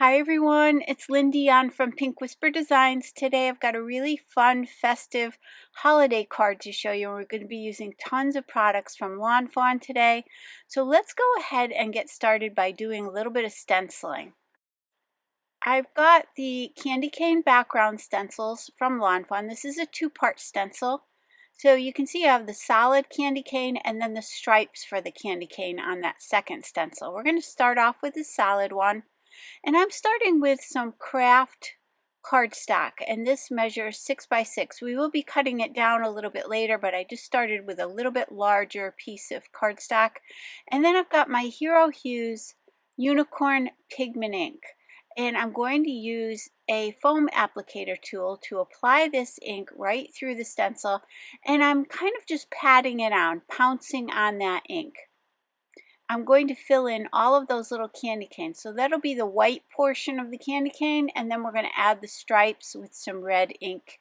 Hi everyone, it's Lindy on from Pink Whisper Designs. Today I've got a really fun, festive holiday card to show you. We're going to be using tons of products from Fawn today. So let's go ahead and get started by doing a little bit of stenciling. I've got the candy cane background stencils from Fawn. This is a two-part stencil. So you can see I have the solid candy cane and then the stripes for the candy cane on that second stencil. We're going to start off with the solid one. And I'm starting with some craft cardstock, and this measures 6 by 6. We will be cutting it down a little bit later, but I just started with a little bit larger piece of cardstock. And then I've got my Hero Hues Unicorn Pigment ink, and I'm going to use a foam applicator tool to apply this ink right through the stencil, and I'm kind of just patting it on, pouncing on that ink. I'm going to fill in all of those little candy canes. So that'll be the white portion of the candy cane, and then we're going to add the stripes with some red ink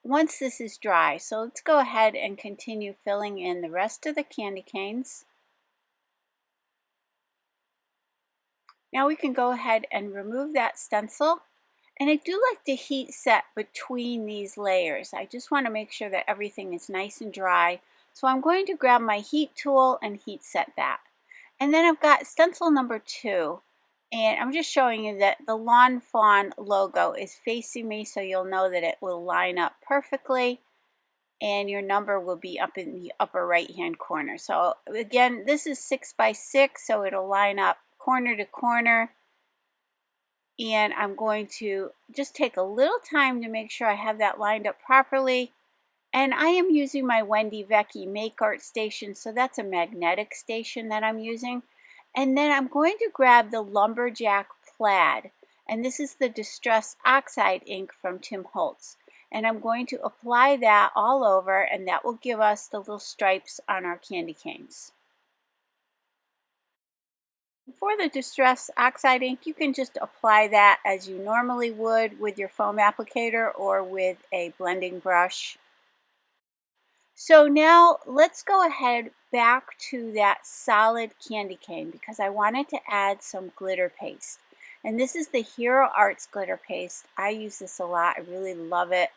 once this is dry. So let's go ahead and continue filling in the rest of the candy canes. Now we can go ahead and remove that stencil. And I do like to heat set between these layers. I just want to make sure that everything is nice and dry. So I'm going to grab my heat tool and heat set that. And then I've got stencil number 2, and I'm just showing you that the Fawn logo is facing me, so you'll know that it will line up perfectly, and your number will be up in the upper right hand corner. So again, this is 6 by 6, so it'll line up corner to corner, and I'm going to just take a little time to make sure I have that lined up properly. And I am using my Wendy Vecchi Make Art Station, so that's a magnetic station that I'm using. And then I'm going to grab the Lumberjack Plaid, and this is the Distress Oxide ink from Tim Holtz. And I'm going to apply that all over, and that will give us the little stripes on our candy canes. For the Distress Oxide ink, you can just apply that as you normally would with your foam applicator or with a blending brush. So now let's go ahead back to that solid candy cane because I wanted to add some glitter paste. And this is the Hero Arts glitter paste. I use this a lot. I really love it.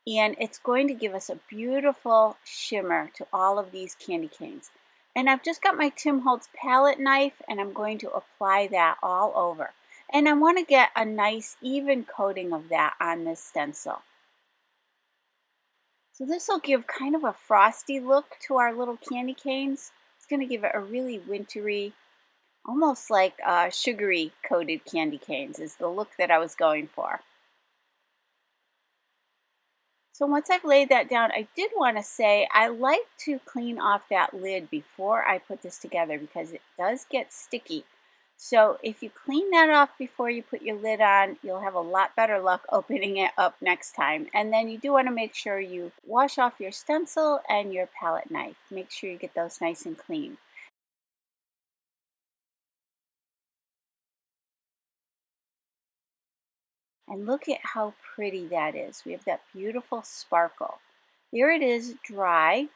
And it's going to give us a beautiful shimmer to all of these candy canes. And I've just got my Tim Holtz palette knife, and I'm going to apply that all over. And I want to get a nice even coating of that on this stencil. So this will give kind of a frosty look to our little candy canes. It's going to give it a really wintry, almost like sugary coated candy canes is the look that I was going for. So once I've laid that down, I did want to say I like to clean off that lid before I put this together because it does get sticky. So if you clean that off before you put your lid on, you'll have a lot better luck opening it up next time. And then you do want to make sure you wash off your stencil and your palette knife. Make sure you get those nice and clean. And look at how pretty that is. We have that beautiful sparkle. There it is, dry.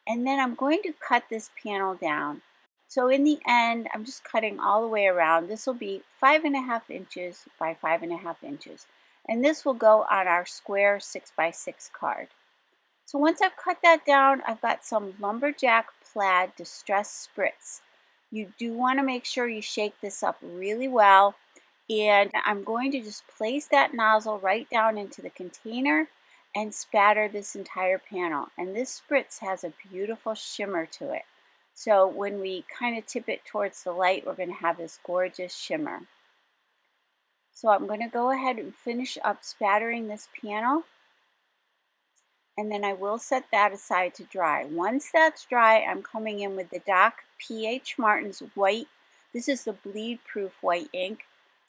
And then I'm going to cut this panel down. So in the end, I'm just cutting all the way around. This will be 5.5 inches by 5.5 inches. And this will go on our square 6 by 6 card. So once I've cut that down, I've got some Lumberjack Plaid Distress Spritz. You do want to make sure you shake this up really well. And I'm going to just place that nozzle right down into the container and spatter this entire panel. And this spritz has a beautiful shimmer to it. So when we kind of tip it towards the light, we're going to have this gorgeous shimmer. So I'm going to go ahead and finish up spattering this panel. And then I will set that aside to dry. Once that's dry, I'm coming in with the Doc P.H. Martin's white. This is the bleed-proof white ink.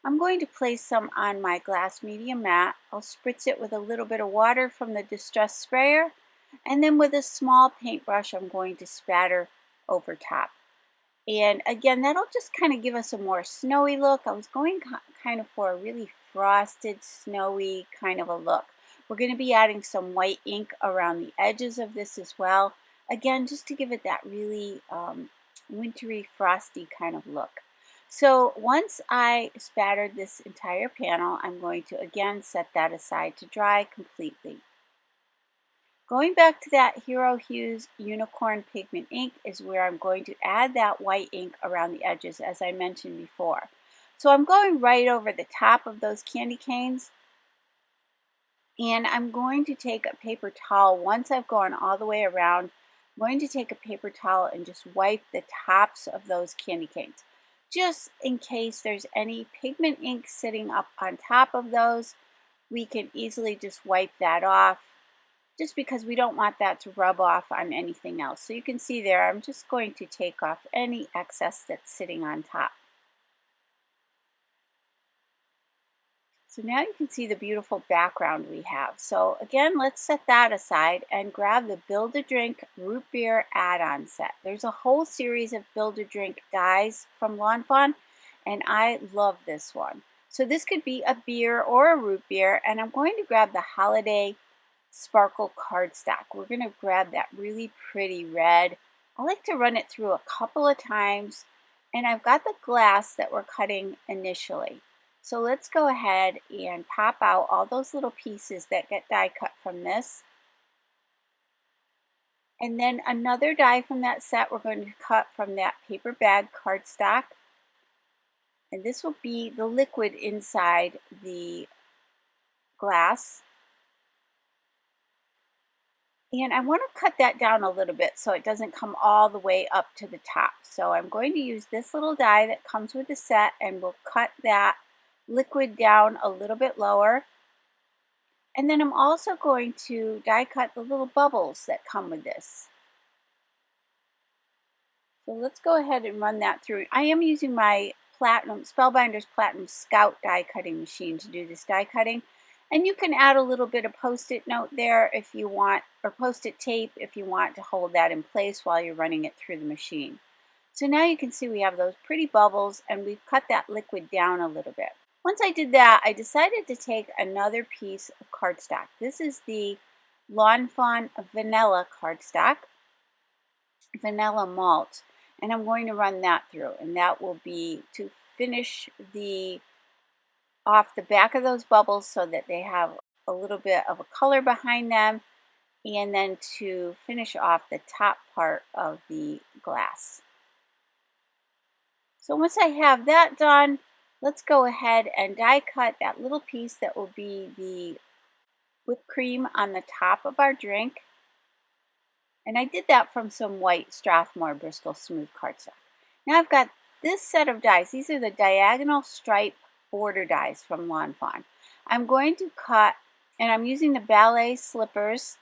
I'm going to place some on my glass medium mat. I'll spritz it with a little bit of water from the Distress sprayer, and then with a small paintbrush I'm going to spatter over top. And again, that'll just kind of give us a more snowy look. I was going kind of for a really frosted, snowy kind of a look. We're going to be adding some white ink around the edges of this as well. Again, just to give it that really wintry, frosty kind of look. So once I spattered this entire panel, I'm going to again set that aside to dry completely. Going back to that Hero Hues Unicorn Pigment ink is where I'm going to add that white ink around the edges, as I mentioned before. So I'm going right over the top of those candy canes, and I'm going to take a paper towel. Once I've gone all the way around, I'm going to take a paper towel and just wipe the tops of those candy canes, just in case there's any pigment ink sitting up on top of those. We can easily just wipe that off, just because we don't want that to rub off on anything else. So you can see there, I'm just going to take off any excess that's sitting on top. So now you can see the beautiful background we have. So again, let's set that aside and grab the Build-A-Drink Root Beer add-on set. There's a whole series of Build-A-Drink dies from Fawn, and I love this one. So this could be a beer or a root beer, and I'm going to grab the Holiday Sparkle Cardstock. We're going to grab that really pretty red. I like to run it through a couple of times, and I've got the glass that we're cutting initially. So let's go ahead and pop out all those little pieces that get die cut from this. And then another die from that set we're going to cut from that paper bag cardstock. And this will be the liquid inside the glass. And I want to cut that down a little bit so it doesn't come all the way up to the top. So I'm going to use this little die that comes with the set, and we'll cut that liquid down a little bit lower. And then I'm also going to die cut the little bubbles that come with this. So let's go ahead and run that through. I am using my Spellbinders Platinum Scout die cutting machine to do this die cutting. And you can add a little bit of post-it note there if you want, or post-it tape if you want to hold that in place while you're running it through the machine. So now you can see we have those pretty bubbles, and we've cut that liquid down a little bit. Once I did that, I decided to take another piece of cardstock. This is the Fawn Vanilla cardstock, Vanilla Malt, and I'm going to run that through, and that will be to finish off the back of those bubbles so that they have a little bit of a color behind them, and then to finish off the top part of the glass. So once I have that done, let's go ahead and die cut that little piece that will be the whipped cream on the top of our drink. And I did that from some white Strathmore Bristol Smooth cardstock. Now I've got this set of dies. These are the diagonal stripe border dies from Fawn. I'm going to cut, and I'm using the Ballet Slippers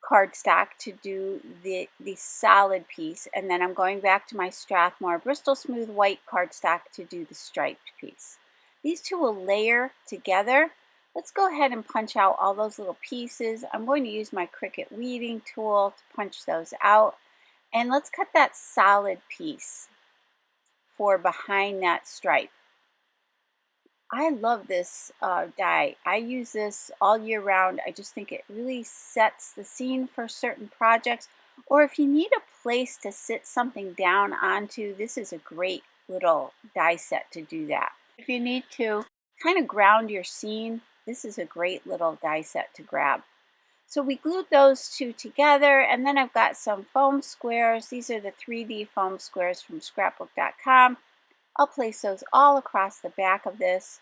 cardstock to do the solid piece, and then I'm going back to my Strathmore Bristol Smooth white cardstock to do the striped piece. These two will layer together. Let's go ahead and punch out all those little pieces. I'm going to use my Cricut weeding tool to punch those out, and let's cut that solid piece for behind that stripe. I love this die. I use this all year round. I just think it really sets the scene for certain projects. Or if you need a place to sit something down onto, this is a great little die set to do that. If you need to kind of ground your scene, this is a great little die set to grab. So we glued those two together, and then I've got some foam squares. These are the 3D foam squares from scrapbook.com. I'll place those all across the back of this,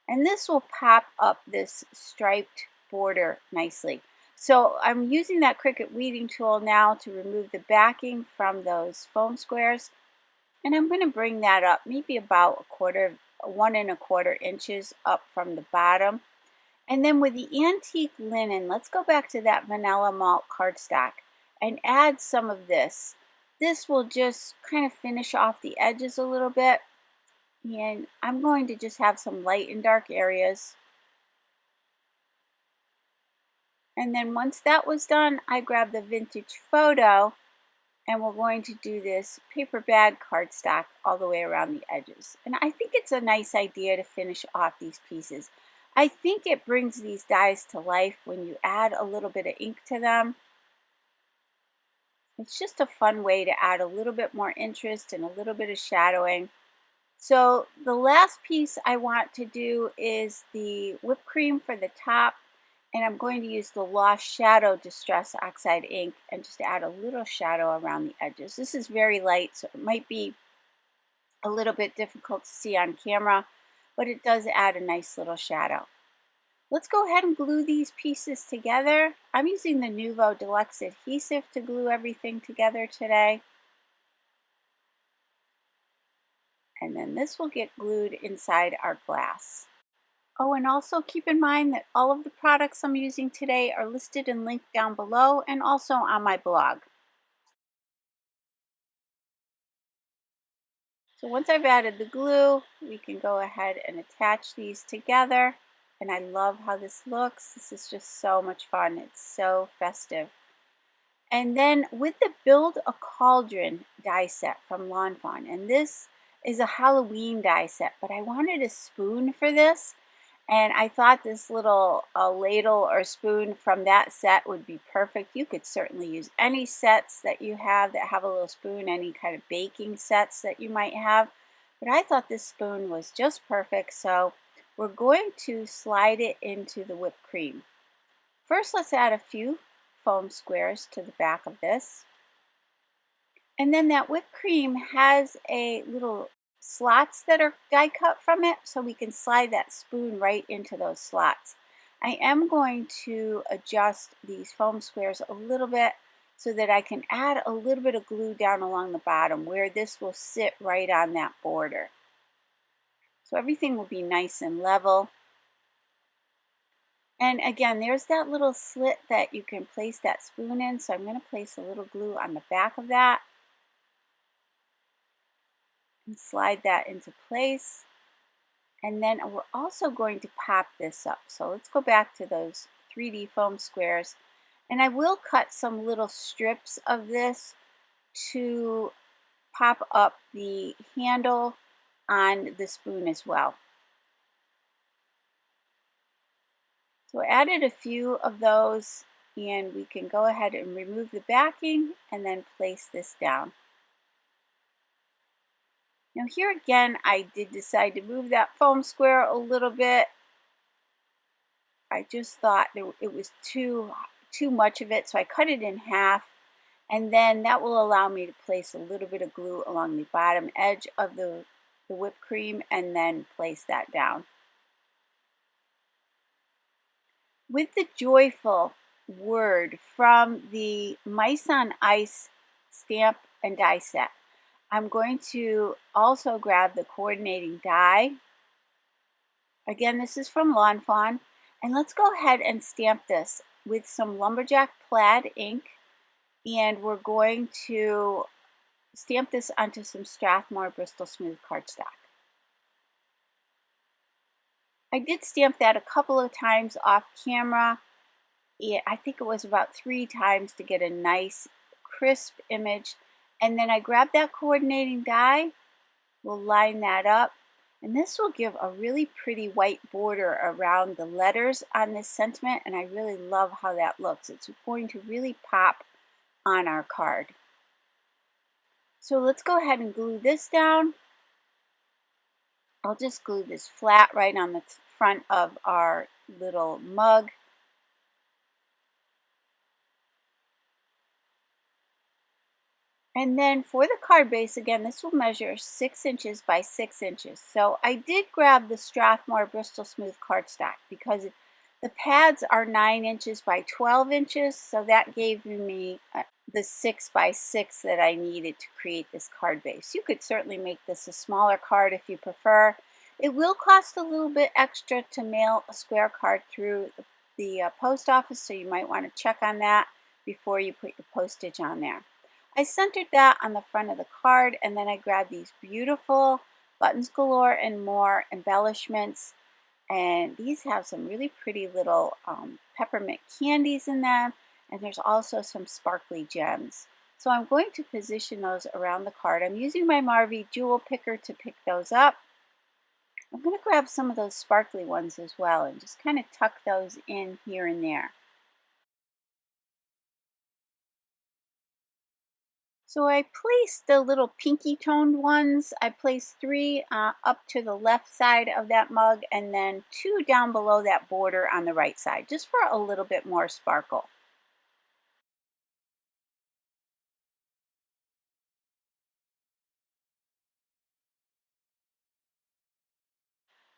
and this will pop up this striped border nicely. So I'm using that Cricut weeding tool now to remove the backing from those foam squares, and I'm going to bring that up maybe about 1¼ inches up from the bottom. And then with the antique linen, let's go back to that Vanilla Malt cardstock and add some of this. This will just kind of finish off the edges a little bit. And I'm going to just have some light and dark areas. And then once that was done, I grabbed the Vintage Photo, and we're going to do this paper bag cardstock all the way around the edges. And I think it's a nice idea to finish off these pieces. I think it brings these dies to life when you add a little bit of ink to them. It's just a fun way to add a little bit more interest and a little bit of shadowing. So the last piece I want to do is the whipped cream for the top, and I'm going to use the Lost Shadow Distress Oxide ink and just add a little shadow around the edges. This is very light, so it might be a little bit difficult to see on camera, but it does add a nice little shadow. Let's go ahead and glue these pieces together. I'm using the Nuvo Deluxe adhesive to glue everything together today. And then this will get glued inside our glass. Oh, and also keep in mind that all of the products I'm using today are listed and linked down below and also on my blog. So once I've added the glue, we can go ahead and attach these together. And I love how this looks. This is just so much fun. It's so festive. And then with the Build-A-Caldron die set from Fawn, and this is a Halloween die set, but I wanted a spoon for this, and I thought this little ladle or spoon from that set would be perfect. You could certainly use any sets that you have that have a little spoon, any kind of baking sets that you might have, but I thought this spoon was just perfect, so we're going to slide it into the whipped cream. First, let's add a few foam squares to the back of this. And then that whipped cream has a little slots that are die cut from it, so we can slide that spoon right into those slots. I am going to adjust these foam squares a little bit so that I can add a little bit of glue down along the bottom where this will sit right on that border. So everything will be nice and level. And again, there's that little slit that you can place that spoon in, so I'm going to place a little glue on the back of that and slide that into place. And then we're also going to pop this up. So let's go back to those 3D foam squares. And I will cut some little strips of this to pop up the handle on the spoon as well. So I added a few of those, and we can go ahead and remove the backing and then place this down. Now here again, I did decide to move that foam square a little bit. I just thought it was too much of it, so I cut it in half, and then that will allow me to place a little bit of glue along the bottom edge of the whipped cream and then place that down. With the joyful word from the Mice on Ice stamp and die set, I'm going to also grab the coordinating die. Again, this is from Fawn, and let's go ahead and stamp this with some Lumberjack Plaid ink, and we're going to stamp this onto some Strathmore Bristol Smooth cardstock. I did stamp that a couple of times off camera. I think it was about 3 times to get a nice crisp image. And then I grabbed that coordinating die. We'll line that up. And this will give a really pretty white border around the letters on this sentiment. And I really love how that looks. It's going to really pop on our card. So let's go ahead and glue this down. I'll just glue this flat right on the front of our little mug. And then for the card base, again, this will measure 6 inches by 6 inches. So I did grab the Strathmore Bristol Smooth cardstock because the pads are 9 inches by 12 inches. So that gave me the 6 by 6 that I needed to create this card base. You could certainly make this a smaller card if you prefer. It will cost a little bit extra to mail a square card through the post office, so you might want to check on that before you put your postage on there. I centered that on the front of the card, and then I grabbed these beautiful Buttons Galore and More embellishments, and these have some really pretty little peppermint candies in them, and there's also some sparkly gems. So I'm going to position those around the card. I'm using my Marvy jewel picker to pick those up. I'm going to grab some of those sparkly ones as well and just kind of tuck those in here and there. So I placed the little pinky toned ones. I placed 3 up to the left side of that mug and then 2 down below that border on the right side, just for a little bit more sparkle.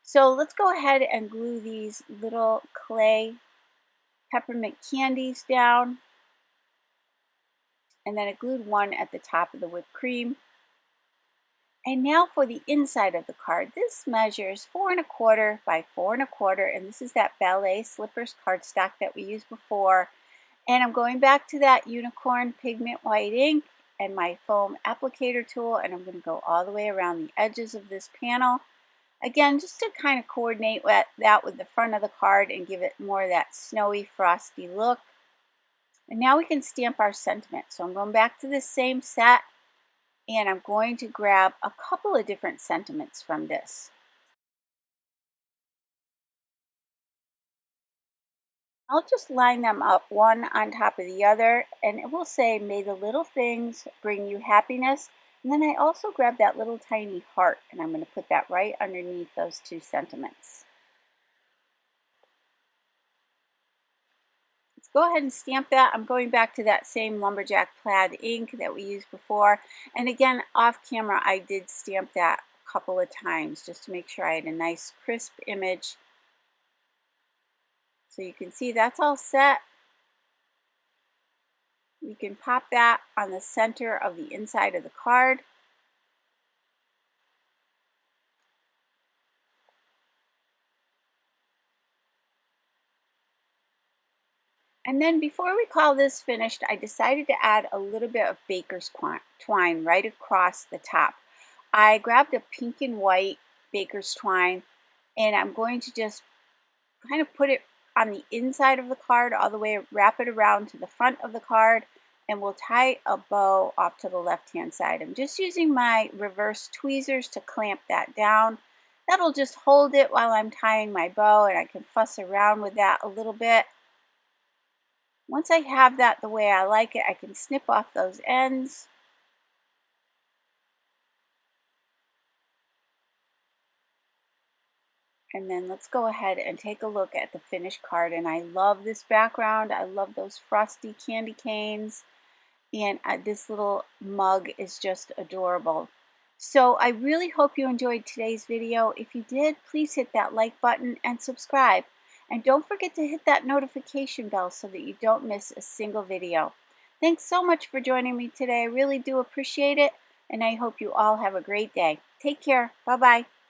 So let's go ahead and glue these little clay peppermint candies down. And then I glued one at the top of the whipped cream. And now for the inside of the card. This measures 4¼ by 4¼ and this is that Ballet Slippers cardstock that we used before. And I'm going back to that unicorn pigment white ink and my foam applicator tool, and I'm going to go all the way around the edges of this panel. Again, just to kind of coordinate that with the front of the card and give it more of that snowy, frosty look. And now we can stamp our sentiment. So I'm going back to this same set and I'm going to grab a couple of different sentiments from this. I'll just line them up one on top of the other, and it will say, "May the little things bring you happiness." And then I also grab that little tiny heart, and I'm going to put that right underneath those 2 sentiments. Let's go ahead and stamp that. I'm going back to that same Lumberjack Plaid ink that we used before. And again, off camera, I did stamp that a couple of times just to make sure I had a nice crisp image. So you can see that's all set. We can pop that on the center of the inside of the card. And then before we call this finished, I decided to add a little bit of baker's twine right across the top. I grabbed a pink and white baker's twine, and I'm going to just kind of put it on the inside of the card all the way, wrap it around to the front of the card, and we'll tie a bow off to the left-hand side. I'm just using my reverse tweezers to clamp that down. That'll just hold it while I'm tying my bow, and I can fuss around with that a little bit. Once I have that the way I like it, I can snip off those ends. And then let's go ahead and take a look at the finished card. And I love this background. I love those frosty candy canes. And this little mug is just adorable. So I really hope you enjoyed today's video. If you did, please hit that like button and subscribe. And don't forget to hit that notification bell so that you don't miss a single video. Thanks so much for joining me today. I really do appreciate it. And I hope you all have a great day. Take care. Bye-bye.